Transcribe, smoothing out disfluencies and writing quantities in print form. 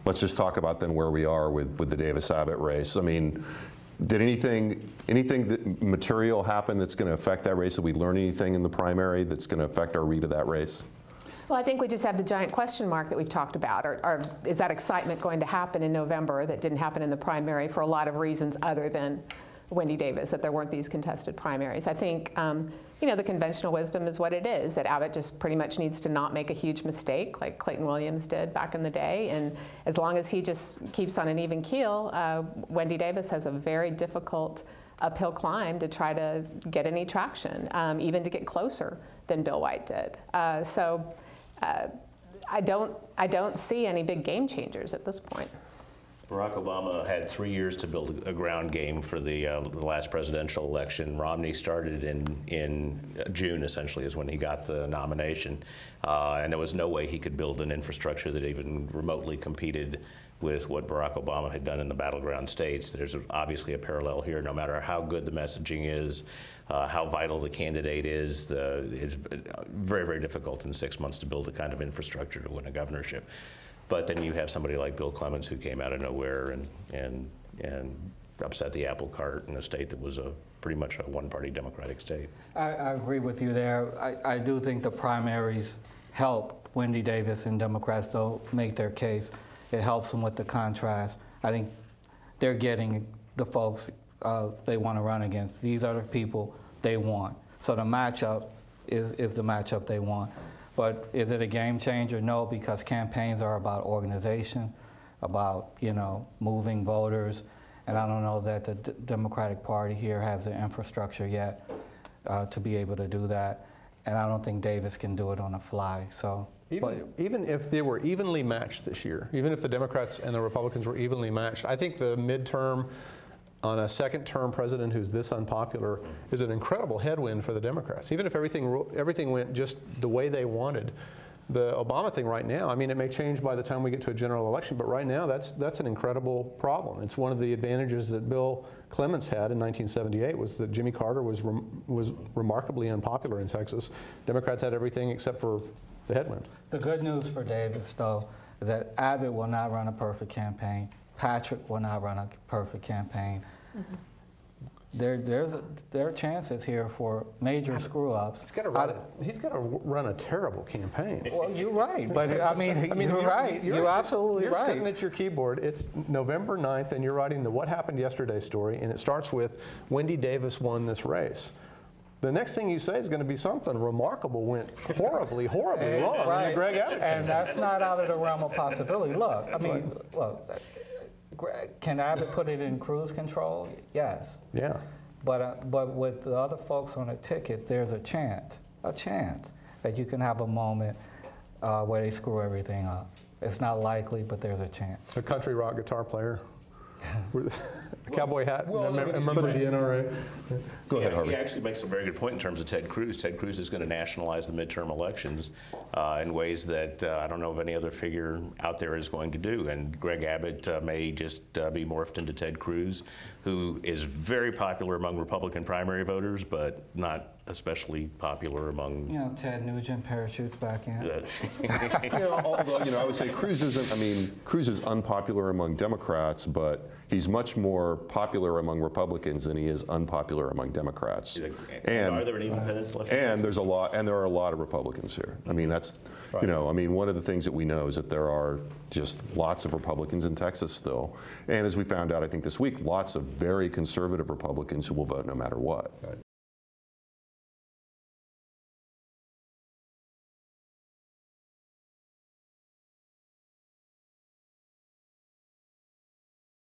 let's just talk about then where we are with the Davis-Abbott race. I mean, did anything material happen that's going to affect that race? Did we learn anything in the primary that's going to affect our read of that race? Well, I think we just have the giant question mark that we've talked about. Is that excitement going to happen in November that didn't happen in the primary for a lot of reasons other than Wendy Davis, that there weren't these contested primaries? I think, you know, the conventional wisdom is what it is, that Abbott just pretty much needs to not make a huge mistake like Clayton Williams did back in the day. And as long as he just keeps on an even keel, Wendy Davis has a very difficult uphill climb to try to get any traction, even to get closer than Bill White did. I don't see any big game changers at this point. Barack Obama had 3 years to build a ground game for the last presidential election. Romney started in June, essentially, is when he got the nomination. And there was no way he could build an infrastructure that even remotely competed with what Barack Obama had done in the battleground states. There's obviously a parallel here. No matter how good the messaging is, how vital the candidate is, it's very, very difficult in 6 months to build the kind of infrastructure to win a governorship. But then you have somebody like Bill Clements who came out of nowhere and upset the apple cart in a state that was pretty much a one-party Democratic state. I agree with you there. I do think the primaries help Wendy Davis and Democrats, though, make their case. It helps them with the contrast. I think they're getting the folks they want to run against. These are the people they want. So the matchup is the matchup they want. But is it a game changer? No, because campaigns are about organization, about, you know, moving voters. And I don't know that the Democratic Party here has the infrastructure yet to be able to do that. And I don't think Davis can do it on the fly. So even if they were evenly matched this year, even if the Democrats and the Republicans were evenly matched, I think the midterm on a second-term president who's this unpopular is an incredible headwind for the Democrats. Even if everything went just the way they wanted, the Obama thing right now, I mean, it may change by the time we get to a general election, but right now that's an incredible problem. It's one of the advantages that Bill Clements had in 1978 was that Jimmy Carter was remarkably unpopular in Texas. Democrats had everything except for the headwind. The good news for Davis, though, is that Abbott will not run a perfect campaign. Patrick will not run a perfect campaign. Mm-hmm. There are chances here for major screw-ups. He's got to run a terrible campaign. Well, you're right, but I mean you're right. You're absolutely right. You're sitting at your keyboard. It's November 9th, and you're writing the What Happened Yesterday story, and it starts with Wendy Davis won this race. The next thing you say is going to be something remarkable went horribly wrong in the Greg Abbott. And that's not out of the realm of possibility. Look, I mean, look. Can Abbott put it in cruise control? Yes. Yeah. But with the other folks on the ticket, there's a chance that you can have a moment where they screw everything up. It's not likely, but there's a chance. A country rock guitar player. Cowboy hat. Well, remember the NRA. Go ahead, Harvey. He actually makes a very good point in terms of Ted Cruz. Ted Cruz is going to nationalize the midterm elections in ways that I don't know of any other figure out there is going to do. And Greg Abbott may just be morphed into Ted Cruz, who is very popular among Republican primary voters, but not especially popular among... You know, Ted Nugent parachutes back in. Although, I would say Cruz isn't, Cruz is unpopular among Democrats, but he's much more popular among Republicans than he is unpopular among Democrats. And are there any independents left? And there are a lot of Republicans here. I mean, that's, right. One of the things that we know is that there are just lots of Republicans in Texas still. And as we found out, I think this week, lots of very conservative Republicans who will vote no matter what. Right.